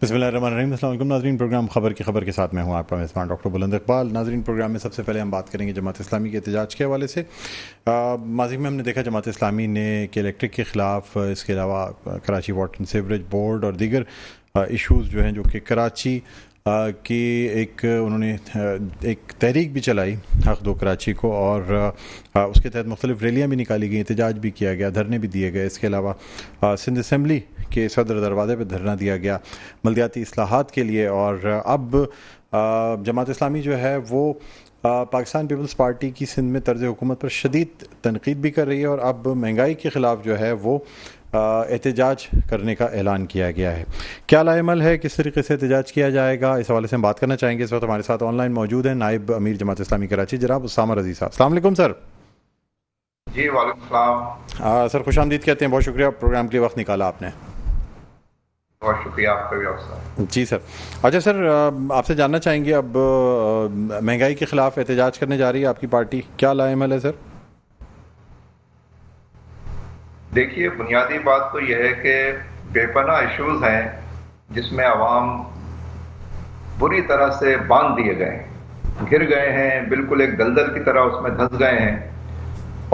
بسم اللہ الرحمن الرحیم۔ السلام علیکم ناظرین، پروگرام خبر کے ساتھ میں ہوں آپ کا میزبان ڈاکٹر بلند اقبال۔ ناظرین، پروگرام میں سب سے پہلے ہم بات کریں گے جماعت اسلامی کے احتجاج کے حوالے سے۔ ماضی میں ہم نے دیکھا جماعت اسلامی نے کہ الیکٹرک کے خلاف، اس کے علاوہ Karachi water and sewerage board اور دیگر ایشوز جو ہیں جو کہ کراچی کی انہوں نے ایک تحریک بھی چلائی، حق دو کراچی کو، اور اس کے تحت مختلف ریلیاں بھی نکالی گئیں، احتجاج بھی کیا گیا، دھرنے بھی دیے گئے۔ اس کے علاوہ سندھ اسمبلی کے صدر دروازے پہ دھرنا دیا گیا بلدیاتی اصلاحات کے لیے۔ اور اب جماعت اسلامی جو ہے وہ پاکستان پیپلز پارٹی کی سندھ میں طرز حکومت پر شدید تنقید بھی کر رہی ہے، اور اب مہنگائی کے خلاف جو ہے وہ احتجاج کرنے کا اعلان کیا گیا ہے۔ کیا لائے عمل ہے، کس طریقے سے احتجاج کیا جائے گا، اس حوالے سے ہم بات کرنا چاہیں گے۔ اس وقت ہمارے ساتھ آن لائن موجود ہیں نائب امیر جماعت اسلامی کراچی جناب اسامہ رضی صاحب۔ السلام علیکم سر۔ جی وعلیکم السلام سر خوش آمدید کہتے ہیں، بہت شکریہ پروگرام کے لیے وقت نکالا آپ نے۔ بہت شکریہ آپ کا بھی افسر۔ جی سر۔ اچھا سر، آپ سے جاننا چاہیں گے، اب مہنگائی کے خلاف احتجاج کرنے جا رہی ہے آپ کی پارٹی، کیا لائے عمل ہے سر؟ دیکھیے، بنیادی بات تو یہ ہے کہ بے پناہ ایشوز ہیں جس میں عوام بری طرح سے باندھ دیے گئے ہیں، گر گئے ہیں، بالکل ایک دلدل کی طرح اس میں دھنس گئے ہیں،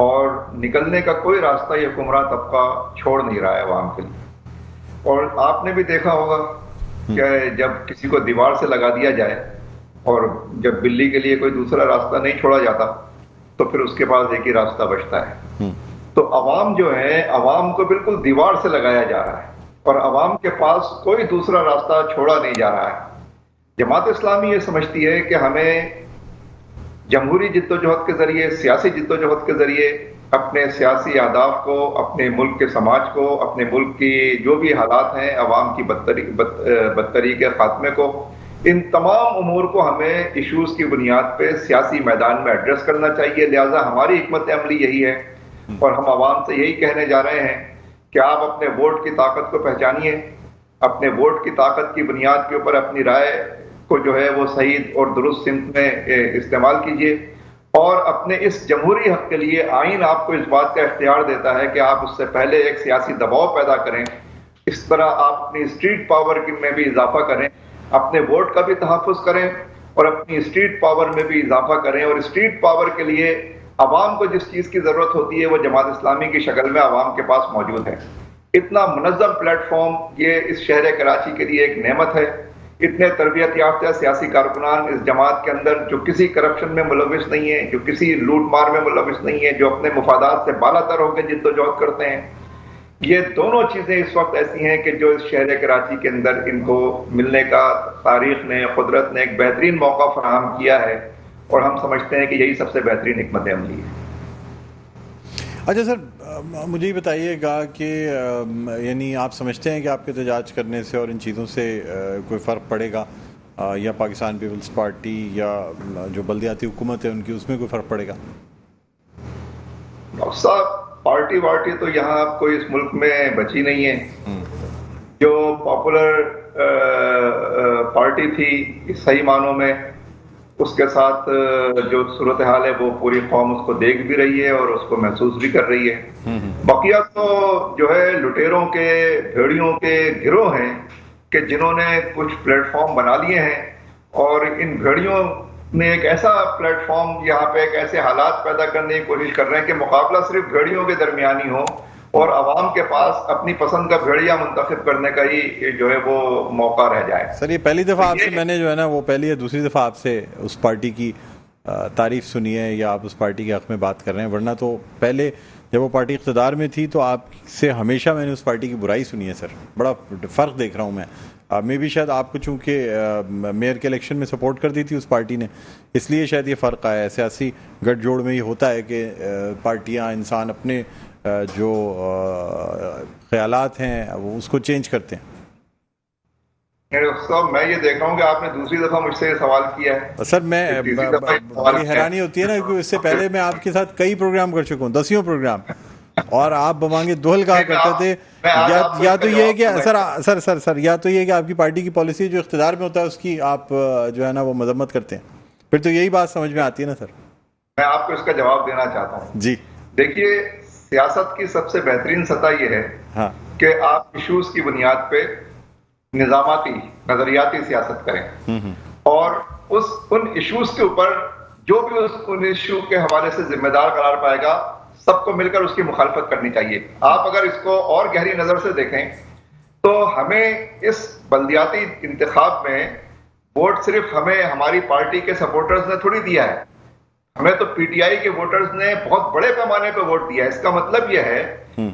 اور نکلنے کا کوئی راستہ یہ حکمراں طبقہ چھوڑ نہیں رہا ہے عوام کے لیے۔ اور آپ نے بھی دیکھا ہوگا کہ جب کسی کو دیوار سے لگا دیا جائے اور جب بلی کے لیے کوئی دوسرا راستہ نہیں چھوڑا جاتا تو پھر اس کے پاس ایک ہی راستہ بچتا ہے۔ تو عوام جو ہے، عوام کو بالکل دیوار سے لگایا جا رہا ہے اور عوام کے پاس کوئی دوسرا راستہ چھوڑا نہیں جا رہا ہے۔ جماعت اسلامی یہ سمجھتی ہے کہ ہمیں جمہوری جدوجہد کے ذریعے، سیاسی جدوجہد کے ذریعے اپنے سیاسی اہداف کو، اپنے ملک کے سماج کو، اپنے ملک کی جو بھی حالات ہیں، عوام کی بدتری کے خاتمے کو، ان تمام امور کو ہمیں ایشوز کی بنیاد پہ سیاسی میدان میں ایڈریس کرنا چاہیے۔ لہٰذا ہماری حکمت عملی یہی ہے، اور ہم عوام سے یہی کہنے جا رہے ہیں کہ آپ اپنے ووٹ کی طاقت کو پہچانیے، اپنے ووٹ کی طاقت کی بنیاد کے اوپر اپنی رائے کو جو ہے وہ صحیح اور درست سمت میں استعمال کیجیے، اور اپنے اس جمہوری حق کے لیے آئین آپ کو اس بات کا اختیار دیتا ہے کہ آپ اس سے پہلے ایک سیاسی دباؤ پیدا کریں، اس طرح آپ اپنی اسٹریٹ پاور میں بھی اضافہ کریں، اپنے ووٹ کا بھی تحفظ کریں اور اپنی اسٹریٹ پاور میں بھی اضافہ کریں۔ اور اسٹریٹ پاور کے لیے عوام کو جس چیز کی ضرورت ہوتی ہے وہ جماعت اسلامی کی شکل میں عوام کے پاس موجود ہے۔ اتنا منظم پلیٹ فارم یہ اس شہر کراچی کے لیے ایک نعمت ہے۔ اتنے تربیت یافتہ سیاسی کارکنان اس جماعت کے اندر جو کسی کرپشن میں ملوث نہیں ہیں، جو کسی لوٹ مار میں ملوث نہیں ہیں، جو اپنے مفادات سے بالا تر ہو کے جدوجہد کرتے ہیں، یہ دونوں چیزیں اس وقت ایسی ہیں کہ جو اس شہر کراچی کے اندر ان کو ملنے کا تاریخ نے، قدرت نے ایک بہترین موقع فراہم کیا ہے، اور ہم سمجھتے ہیں کہ یہی سب سے بہترین حکمت عملی ہے۔ اچھا سر، مجھے یہ بتائیے گا کہ یعنی آپ سمجھتے ہیں کہ آپ کے احتجاج کرنے سے اور ان چیزوں سے کوئی فرق پڑے گا، یا پاکستان پیپلز پارٹی یا جو بلدیاتی حکومت ہے ان کی، اس میں کوئی فرق پڑے گا؟ ڈاکٹر صاحب، پارٹی وارٹی تو یہاں کوئی اس ملک میں بچی نہیں ہے۔ جو پاپولر پارٹی تھی صحیح معنوں میں، اس کے ساتھ جو صورتحال ہے وہ پوری قوم اس کو دیکھ بھی رہی ہے اور اس کو محسوس بھی کر رہی ہے۔ بقیہ تو جو ہے لٹیروں کے، بھیڑیوں کے گروہ ہیں کہ جنہوں نے کچھ پلیٹ فارم بنا لیے ہیں، اور ان بھیڑیوں نے ایک ایسا پلیٹ فارم یہاں پہ، ایک ایسے حالات پیدا کرنے کی کوشش کر رہے ہیں کہ مقابلہ صرف بھیڑیوں کے درمیانی ہو اور عوام کے پاس اپنی پسند کا بھیڑیا منتخب کرنے کا ہی جو ہے وہ موقع رہ جائے۔ سر، یہ پہلی دفعہ آپ سے میں نے جو ہے نا وہ پہلی یا دوسری دفعہ آپ سے اس پارٹی کی تعریف سنی ہے، یا آپ اس پارٹی کے حق میں بات کر رہے ہیں، ورنہ تو پہلے جب وہ پارٹی اقتدار میں تھی تو آپ سے ہمیشہ میں نے اس پارٹی کی برائی سنی ہے۔ سر، بڑا فرق دیکھ رہا ہوں میں بھی شاید آپ کو چونکہ میئر کے الیکشن میں سپورٹ کر دی تھی اس پارٹی نے، اس لیے شاید یہ فرق آیا ہے۔ سیاسی گٹھ جوڑ میں یہ ہوتا ہے کہ پارٹیاں، انسان اپنے جو خیالات ہیں وہ اس کو چینج کرتے ہیں۔ میں یہ دیکھ رہا ہوں کہ آپ نے دوسری دفعہ مجھ سے یہ سوال کیا ہے۔ سر، میں بڑی حیرانی ہوتی ہے نا، کیونکہ اس سے پہلے میں آپ کے ساتھ کئی پروگرام کر چکا ہوں، 10 پروگرام، اور آپ بمانگے دوہل کہا کرتے تھے۔ یا تو یہ کہ سر یا تو یہ کہ آپ کی پارٹی کی پالیسی جو اقتدار میں ہوتا ہے اس کی آپ جو ہے نا وہ مذمت کرتے ہیں، پھر تو یہی بات سمجھ میں آتی ہے نا سر۔ میں آپ کو اس کا جواب دینا چاہتا ہوں۔ جی دیکھیے، سیاست کی سب سے بہترین سطح یہ ہے کہ آپ ایشوز کی بنیاد پہ نظاماتی نظریاتی سیاست کریں اور ان ایشوز کے اوپر جو بھی ان ایشو کے حوالے سے ذمہ دار قرار پائے گا سب کو مل کر اس کی مخالفت کرنی چاہیے. آپ اگر اس کو اور گہری نظر سے دیکھیں تو ہمیں اس بلدیاتی انتخاب میں ووٹ صرف ہمیں ہماری پارٹی کے سپورٹرز نے تھوڑی دیا ہے, ہمیں تو پی ٹی آئی کے ووٹرز نے بہت بڑے پیمانے پہ ووٹ دیا ہے. اس کا مطلب یہ ہے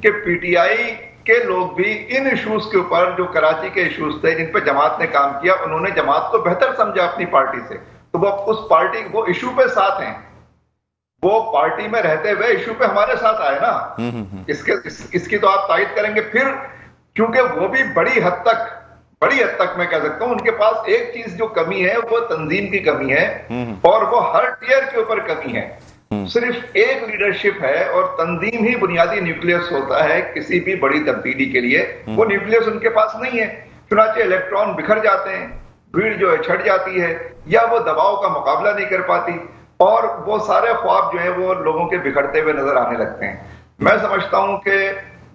کہ پی ٹی آئی کے لوگ بھی ان ایشوز کے اوپر جو کراچی کے ایشوز تھے جن پہ جماعت نے کام کیا, انہوں نے جماعت کو بہتر سمجھا اپنی پارٹی سے, تو وہ اس پارٹی وہ ایشو پہ ساتھ ہیں, وہ پارٹی میں رہتے ہوئے ایشو پہ ہمارے ساتھ آئے نا. اس کی تو آپ تائید کریں گے. پھر کیونکہ وہ بھی بڑی حد تک میں کہہ سکتا ہوں ان کے پاس ایک چیز جو کمی ہے وہ تنظیم کی کمی ہے, اور وہ ہر ٹیئر کے اوپر کمی ہے. صرف ایک لیڈرشپ ہے اور تنظیم ہی بنیادی نیوکلیس ہوتا ہے کسی بھی بڑی تبدیلی کے لیے. وہ نیوکلیس ان کے پاس نہیں ہے, چنانچہ الیکٹران بکھر جاتے ہیں, بھیڑ جو ہے چھٹ جاتی ہے یا وہ دباؤ کا مقابلہ نہیں کر پاتی, اور وہ سارے خواب جو ہیں وہ لوگوں کے بکھرتے ہوئے نظر آنے لگتے ہیں. میں سمجھتا ہوں کہ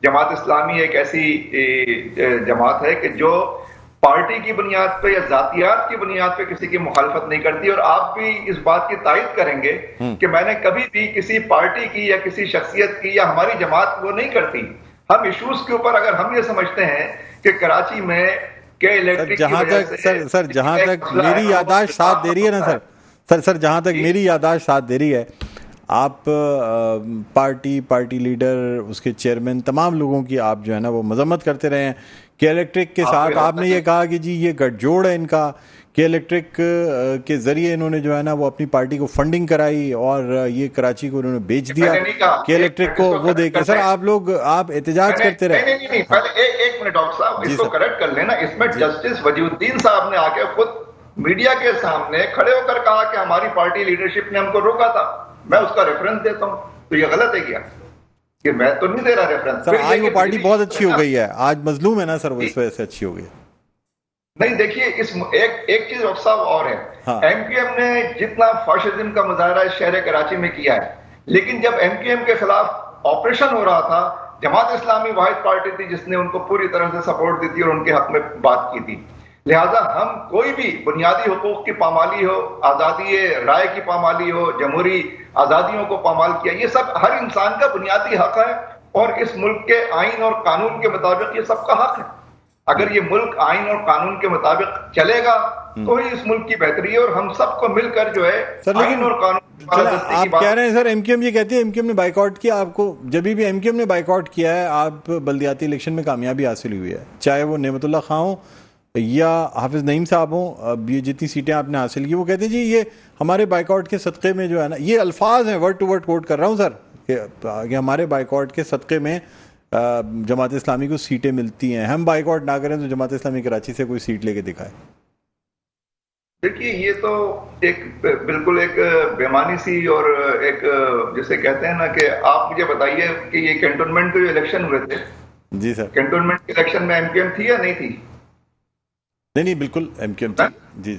جماعت اسلامی ایک ایسی جماعت ہے کہ جو پارٹی کی بنیاد پہ یا ذاتیات کی بنیاد پہ کسی کی مخالفت نہیں کرتی, اور آپ بھی اس بات کی تائید کریں گے کہ میں نے کبھی بھی کسی پارٹی کی یا کسی شخصیت کی یا ہماری جماعت وہ نہیں کرتی. ہم ایشوز کے اوپر اگر ہم یہ سمجھتے ہیں کہ کراچی میں کہ الیکٹرک جہاں تک میری یادداشت ساتھ دے رہی ہے نا سر جہاں تک میری یادداشت ساتھ دے رہی ہے, آپ پارٹی لیڈر, اس کے چیئرمین, تمام لوگوں کی آپ جو ہے نا وہ مذمت کرتے رہے ہیں کہ الیکٹرک کے ساتھ آپ نے یہ کہا کہ جی یہ گٹھ جوڑ ہے ان کا, کہ الیکٹرک کے ذریعے انہوں نے جو ہے نا وہ اپنی پارٹی کو فنڈنگ کرائی اور یہ کراچی کو انہوں نے بیچ دیا کہ الیکٹرک کو وہ دے کے. سر آپ احتجاج کرتے رہے. نہیں پہلے ایک منٹ ڈاکٹر صاحب اس کو کریکٹ کر لینا. اس میں جسٹس وجی الدین صاحب نے آ کے خود میڈیا کے سامنے کھڑے ہو کر کہا کہ ہماری پارٹی لیڈرشپ نے ہم کو روکا تھا. میں اس کا ریفرنس دیتا ہوں, تو یہ غلط ہے کیا کہ میں تو نہیں دے رہا ریفرنس. سر آج وہ پارٹی بہت اچھی ہو گئی ہے, آج مظلوم ہے نا سر, وہ اس وجہ سے اچھی ہو گئی. نہیں دیکھیے ایک چیز ڈاکٹر صاحب اور ہے, ایم کیو ایم نے جتنا فاشزم کا مظاہرہ شہر کراچی میں کیا ہے, لیکن جب ایم کیو ایم کے خلاف آپریشن ہو رہا تھا, جماعت اسلامی واحد پارٹی تھی جس نے ان کو پوری طرح سے سپورٹ دی تھی اور ان کے حق میں بات کی تھی. لہٰذا ہم کوئی بھی بنیادی حقوق کی پامالی ہو, آزادی رائے کی پامالی ہو, جمہوری آزادیوں کو پامال کیا, یہ سب ہر انسان کا بنیادی حق ہے, اور اس ملک کے آئین اور قانون کے مطابق یہ سب کا حق ہے. اگر یہ ملک آئین اور قانون کے مطابق چلے گا تو ہی اس ملک کی بہتری ہے, اور ہم سب کو مل کر جو ہے آئین اور قانون. آپ کہہ رہے ہیں سر ایم کیو ایم یہ کہتی ہے ایم کیو ایم نے بائیکاٹ کیا, آپ کو جب بھی ایم کیو ایم نے بائیکاٹ کیا ہے آپ بلدیاتی الیکشن میں کامیابی حاصل ہوئی ہے, چاہے وہ نعمت اللہ خان ہوں یا حافظ نعیم صاحب ہوں, اب یہ جتنی سیٹیں آپ نے حاصل کی, وہ کہتے ہیں جی یہ ہمارے بائیکاٹ کے صدقے میں جو ہے نا, یہ الفاظ ہیں ورڈ ٹو ورڈ کوٹ کر رہا ہوں سر, کہ ہمارے بائیکاٹ کے صدقے میں جماعت اسلامی کو سیٹیں ملتی ہیں, ہم بائیکاٹ نہ کریں تو جماعت اسلامی کراچی سے کوئی سیٹ لے کے دکھائے. دیکھیے یہ تو ایک بالکل ایک بےمانی سی, اور ایک جسے کہتے ہیں نا کہ آپ مجھے بتائیے کہ یہ کینٹونمنٹ کے جو الیکشن ہوئے تھے, جی سر, کینٹونمنٹ کے الیکشن میں ایم کیو ایم تھی یا نہیں تھی؟ نہیں بالکل ایم کیو ایم تھی. جی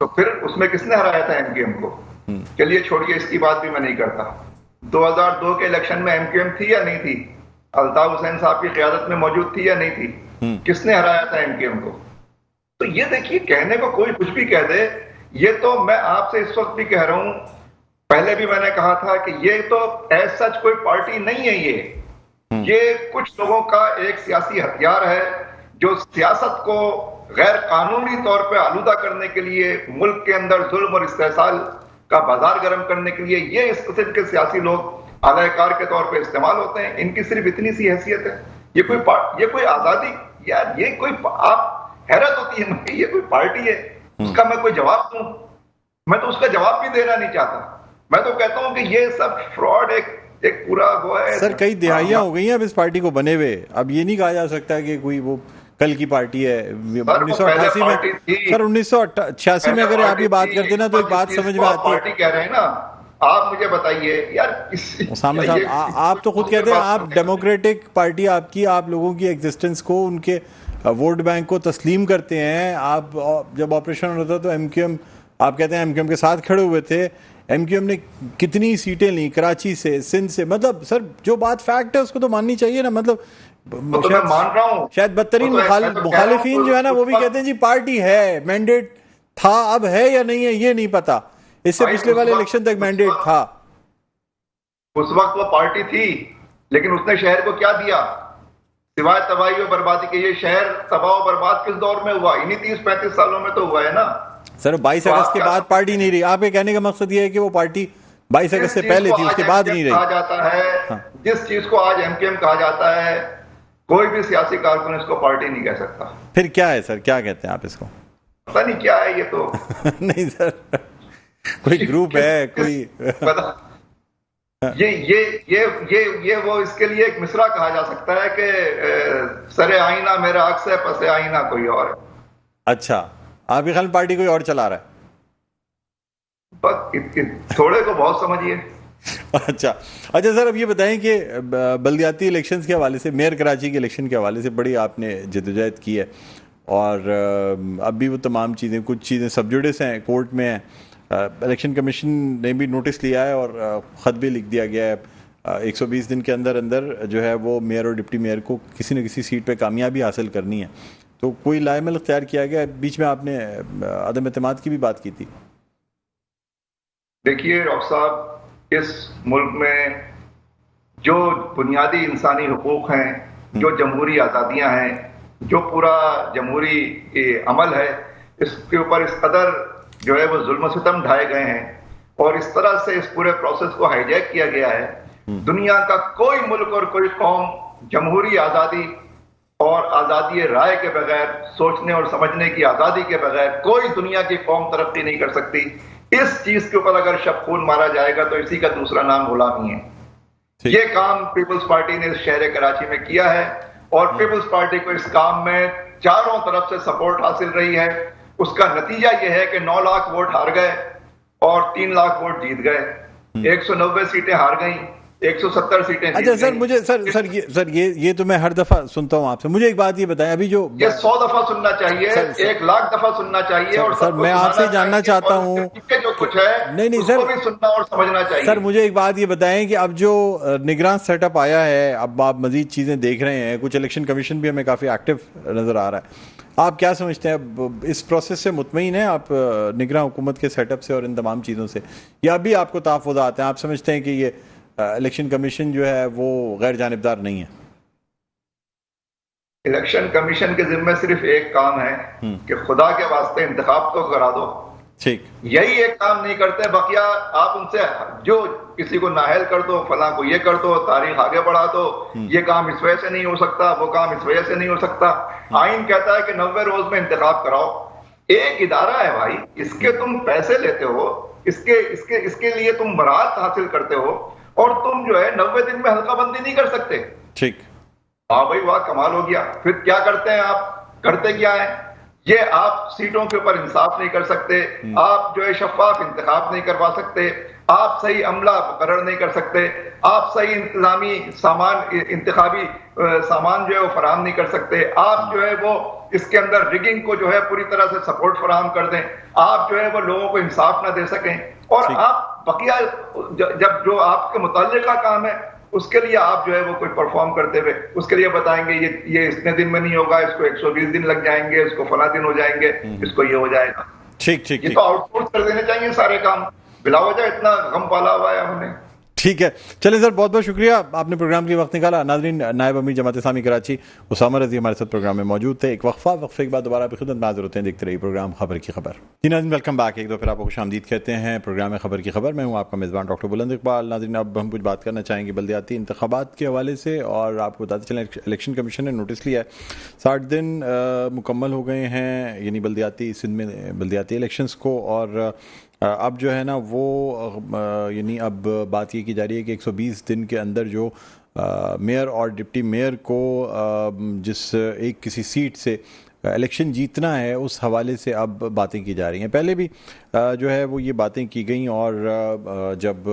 تو پھر اس میں کس نے ہرایا تھا ایم کیو ایم کو؟ چلیے چھوڑیے, اس کی بات بھی میں نہیں کرتا. 2002 کے الیکشن میں ایم کیو ایم تھی یا نہیں تھی؟ الطاف حسین صاحب کی قیادت میں موجود تھی یا نہیں تھی؟ کس نے ہرایا تھا ایم کیو ایم کو؟ تو یہ دیکھیے, کہنے کو کوئی کچھ بھی کہہ دے, یہ تو میں آپ سے اس وقت بھی کہہ رہا ہوں, پہلے بھی میں نے کہا تھا کہ یہ تو ایز سچ کوئی پارٹی نہیں ہے, یہ کچھ لوگوں کا ایک سیاسی ہتھیار ہے جو سیاست کو غیر قانونی طور پہ آلودہ کرنے کے لیے, ملک کے اندر ظلم اور استحصال کا بازار گرم کرنے کے لیے یہ اس قسم کے سیاسی لوگ اعلی کار کے طور پہ استعمال ہوتے ہیں. ان کی صرف اتنی سی حیثیت ہے. یہ کوئی آزادی, یار یہ کوئی, آپ حیرت ہوتی ہے, یہ کوئی پارٹی ہے, اس کا میں کوئی جواب دوں؟ میں تو اس کا جواب بھی دینا نہیں چاہتا. میں تو کہتا ہوں کہ یہ سب فراڈ ایک پورا وہ ہے. سر کئی دہائیاں ہو گئی ہیں اب اس پارٹی کو بنے ہوئے, اب یہ نہیں کہا جا سکتا کہ کوئی وہ کل کی پارٹی ہے. 1988 میں سر 1986 میں اگر آپ یہ بات کرتے نا تو ایک بات سمجھ میں آتی ہے. پارٹی کہہ رہے ہیں نا, آپ مجھے بتائیے یار, اسامہ صاحب آپ تو خود کہتے ہیں آپ ڈیموکریٹک پارٹی آپ کی, آپ لوگوں کی ایگزسٹنس کو, ان کے ووٹ بینک کو تسلیم کرتے ہیں. آپ جب آپریشن ہوتا تو ایم کیو ایم, آپ کہتے ہیں ایم کیو ایم کے ساتھ کھڑے ہوئے تھے. ایم کیو ایم نے کتنی سیٹیں لیں کراچی سے, سندھ سے, مطلب سر جو بات فیکٹ ہے اس کو تو ماننی چاہیے نا. مطلب وہ تو میں مان رہا ہوں. شاید بدترین مخالفین جو ہے نا وہ بھی کہتے ہیں جی پارٹی ہے, مینڈیٹ تھا, اب ہے یا نہیں ہے یہ نہیں پتا, اس سے پچھلے والے الیکشن تک مینڈیٹ تھا. اس وقت وہ پارٹی تھی, لیکن اس نے شہر کو کیا دیا سوائے تباہی و بربادی کے؟ یہ شہر تباہ و برباد کس دور میں ہوا؟ انہی 30-35 سالوں میں تو ہوا ہے نا سر. 22 اگست کے بعد پارٹی نہیں رہی. آپ کے کہنے کا مقصد یہ ہے کہ وہ پارٹی 22 اگست سے پہلے تھی, اس کے بعد نہیں رہی. کہا جاتا ہے جس چیز کو آج MKM کہا جاتا ہے, کوئی بھی سیاسی کارکن اس کو پارٹی نہیں کہہ سکتا. پھر کیا ہے سر, کیا کہتے ہیں آپ اس کو؟ پتہ نہیں کیا ہے یہ تو. نہیں سر, کوئی گروپ ہے کوئی یہ وہ اس کے لیے ایک مصرع کہا جا سکتا ہے کہ سر آئینہ میرا عکس ہے, پس آئینہ کوئی اور ہے. اچھا, آپ کے خیال پارٹی کوئی اور چلا رہا ہے؟ تھوڑے کو بہت سمجھیے. اچھا سر, اب یہ بتائیں کہ بلدیاتی الیکشنز کے حوالے سے, میئر کراچی کے الیکشن کے حوالے سے بڑی آپ نے جدوجہد کی ہے, اور اب بھی وہ تمام چیزیں, کچھ چیزیں سب جوڈس ہیں, کورٹ میں ہیں. الیکشن کمیشن نے بھی نوٹس لیا ہے اور خط بھی لکھ دیا گیا ہے 120 دن کے اندر جو ہے وہ میئر اور ڈپٹی میئر کو کسی نہ کسی سیٹ پہ کامیابی حاصل کرنی ہے. تو کوئی لائے عمل اختیار کیا گیا؟ بیچ میں آپ نے عدم اعتماد کی بھی بات کی تھی. دیکھیے ڈاکٹر صاحب, اس ملک میں جو بنیادی انسانی حقوق ہیں, جو جمہوری آزادیاں ہیں, جو پورا جمہوری عمل ہے, اس کے اوپر اس قدر جو ہے وہ ظلم و ستم ڈھائے گئے ہیں, اور اس طرح سے اس پورے پروسیس کو ہائی جیک کیا گیا ہے. دنیا کا کوئی ملک اور کوئی قوم جمہوری آزادی اور آزادی رائے کے بغیر, سوچنے اور سمجھنے کی آزادی کے بغیر کوئی دنیا کی قوم ترقی نہیں کر سکتی. اس چیز کے اوپر اگر شب خون مارا جائے گا تو اسی کا دوسرا نام غلامی ہے. یہ کام پیپلز پارٹی نے اس شہر کراچی میں کیا ہے, اور پیپلز پارٹی کو اس کام میں چاروں طرف سے سپورٹ حاصل رہی ہے. اس کا نتیجہ یہ ہے کہ 9 لاکھ ووٹ ہار گئے اور 3 لاکھ ووٹ جیت گئے. 190 سیٹیں ہار گئیں, 170 سیٹیں جیت گئیں. اچھا سر, مجھے سر یہ تو میں ہر دفعہ سنتا ہوں آپ سے. مجھے ایک بات یہ بتائیں, ابھی جو یہ 100 دفعہ سننا چاہیے, 1 لاکھ دفعہ سننا چاہیے, اور سر میں آپ سے جاننا چاہتا ہوں جو کچھ ہے اس کو بھی سننا اور سمجھنا چاہیے. سر مجھے ایک بات یہ بتائیں کہ اب جو نگراں سیٹ اپ آیا ہے, اب آپ مزید چیزیں دیکھ رہے ہیں, کچھ الیکشن کمیشن بھی ہمیں کافی ایکٹیو نظر آ رہا ہے. آپ کیا سمجھتے ہیں, اب اس پروسیس سے مطمئن ہیں آپ نگراں حکومت کے سیٹ اپ سے اور ان تمام چیزوں سے, یا ابھی آپ کو تحفظات ہیں؟ آپ سمجھتے ہیں کہ یہ الیکشن کمیشن جو ہے وہ غیر جانبدار نہیں ہے؟ الیکشن کمیشن کے ذمہ صرف ایک کام ہے کہ خدا کے واسطے انتخاب تو کرا دو. ٹھیک, یہی ایک کام نہیں کرتے. بقیہ آپ ان سے جو کسی کو نااہل کر دو, فلاں کو یہ کر دو, تاریخ آگے بڑھا دو, یہ کام اس وجہ سے نہیں ہو سکتا, وہ کام اس وجہ سے نہیں ہو سکتا. آئین کہتا ہے کہ 90 روز میں انتخاب کراؤ. ایک ادارہ ہے بھائی, اس کے تم پیسے لیتے ہو, اس کے لیے تم برات حاصل کرتے ہو, اور تم جو ہے 90 دن میں حلقہ بندی نہیں کر سکتے. ٹھیک, ہاں بھائی واہ, کمال ہو گیا. پھر کیا کرتے ہیں آپ؟ کرتے کیا ہے؟ یہ آپ سیٹوں کے اوپر انصاف نہیں کر سکتے, آپ جو ہے شفاف انتخاب نہیں کروا سکتے, آپ صحیح عملہ مقرر نہیں کر سکتے, آپ صحیح انتظامی انتخابی سامان جو ہے وہ فراہم نہیں کر سکتے, آپ جو ہے وہ اس کے اندر ریگنگ کو جو ہے پوری طرح سے سپورٹ فراہم کر دیں, آپ جو ہے وہ لوگوں کو انصاف نہ دے سکیں, اور آپ بقیہ جب جو آپ کے متعلقہ کام ہے اس کے لیے آپ جو ہے وہ کوئی پرفارم کرتے ہوئے اس کے لیے بتائیں گے یہ اتنے دن میں نہیں ہوگا, اس کو 120 دن لگ جائیں گے, اس کو فلاں دن ہو جائیں گے, اس کو یہ ہو جائے گا. ٹھیک ٹھیک, یہ تو آؤٹ سورس کر دینے چاہیے سارے کام. بلا وجہ اتنا غم پالا ہوا ہے ہم نے. ٹھیک ہے, چلیں سر, بہت بہت شکریہ, آپ نے پروگرام کے وقت نکالا. ناظرین, نائب امیر جماعت اسلامی کراچی اسامہ رضی ہمارے ساتھ پروگرام میں موجود تھے. ایک وقفے کے بعد دوبارہ آپ کی خدمت میں حاضر ہوتے ہیں. دیکھتے رہیے پروگرام خبر کی خبر. جی ناظرین, ویلکم بیک. ایک دو پھر آپ کو خوش آمدید کہتے ہیں پروگرام خبر کی خبر. میں ہوں آپ کا میزبان ڈاکٹر بلند اقبال. ناظرین, اب ہم کچھ بات کرنا چاہیں گے بلدیاتی انتخابات کے حوالے سے, اور آپ کو بتاتے چلیں الیکشن کمیشن نے نوٹس لیا ہے. 60 دن مکمل ہو گئے ہیں, یعنی بلدیاتی سندھ میں بلدیاتی الیکشنز کو, اور اب جو ہے نا وہ یعنی اب بات یہ کی جا رہی ہے کہ 120 دن کے اندر جو میئر اور ڈپٹی میئر کو جس ایک کسی سیٹ سے الیکشن جیتنا ہے, اس حوالے سے اب باتیں کی جا رہی ہیں. پہلے بھی جو ہے وہ یہ باتیں کی گئیں, اور جب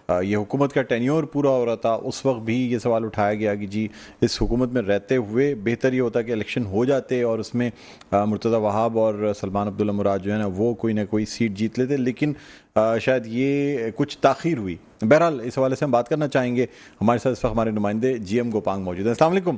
یہ حکومت کا ٹینیور پورا ہو رہا تھا اس وقت بھی یہ سوال اٹھایا گیا کہ جی اس حکومت میں رہتے ہوئے بہتر یہ ہوتا کہ الیکشن ہو جاتے اور اس میں مرتضی وہاب اور سلمان عبداللہ مراد جو ہے نا وہ کوئی نہ کوئی سیٹ جیت لیتے, لیکن شاید یہ کچھ تاخیر ہوئی. بہرحال اس حوالے سے ہم بات کرنا چاہیں گے. ہمارے ساتھ اس وقت ہمارے نمائندے جی ایم گوپانگ موجود ہیں. السلام علیکم.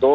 2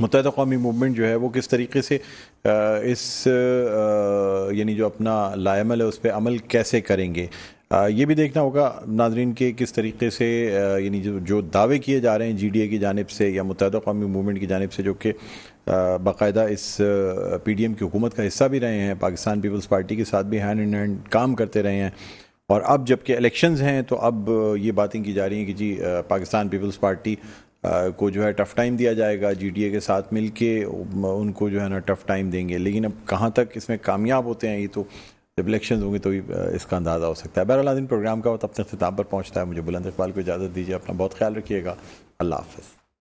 متحدہ قومی موومنٹ جو ہے وہ کس طریقے سے اس یعنی جو اپنا لائے عمل ہے اس پہ عمل کیسے کریں گے؟ یہ بھی دیکھنا ہوگا ناظرین کے کس طریقے سے یعنی جو دعوے کیے جا رہے ہیں جی ڈی اے کی جانب سے یا متحدہ قومی موومنٹ کی جانب سے، جو کہ باقاعدہ اس پی ڈی ایم کی حکومت کا حصہ بھی رہے ہیں، پاکستان پیپلز پارٹی کے ساتھ بھی ہینڈ ان ہینڈ کام کرتے رہے ہیں، اور اب جب کہ الیکشنز ہیں تو اب یہ باتیں کی جا رہی ہیں کہ جی پاکستان پیپلز پارٹی کو جو ہے ٹف ٹائم دیا جائے گا، جی ڈی اے کے ساتھ مل کے ان کو جو ہے نا ٹف ٹائم دیں گے، لیکن اب کہاں تک اس میں کامیاب ہوتے ہیں یہ تو جب الیکشنز ہوں گے تو اس کا اندازہ ہو سکتا ہے۔ بہرحال ناظرین، پروگرام کا وقت اپنے اختتام پر پہنچتا ہے، مجھے بلند اقبال کو اجازت دیجیے، اپنا بہت خیال رکھیے گا، اللہ حافظ۔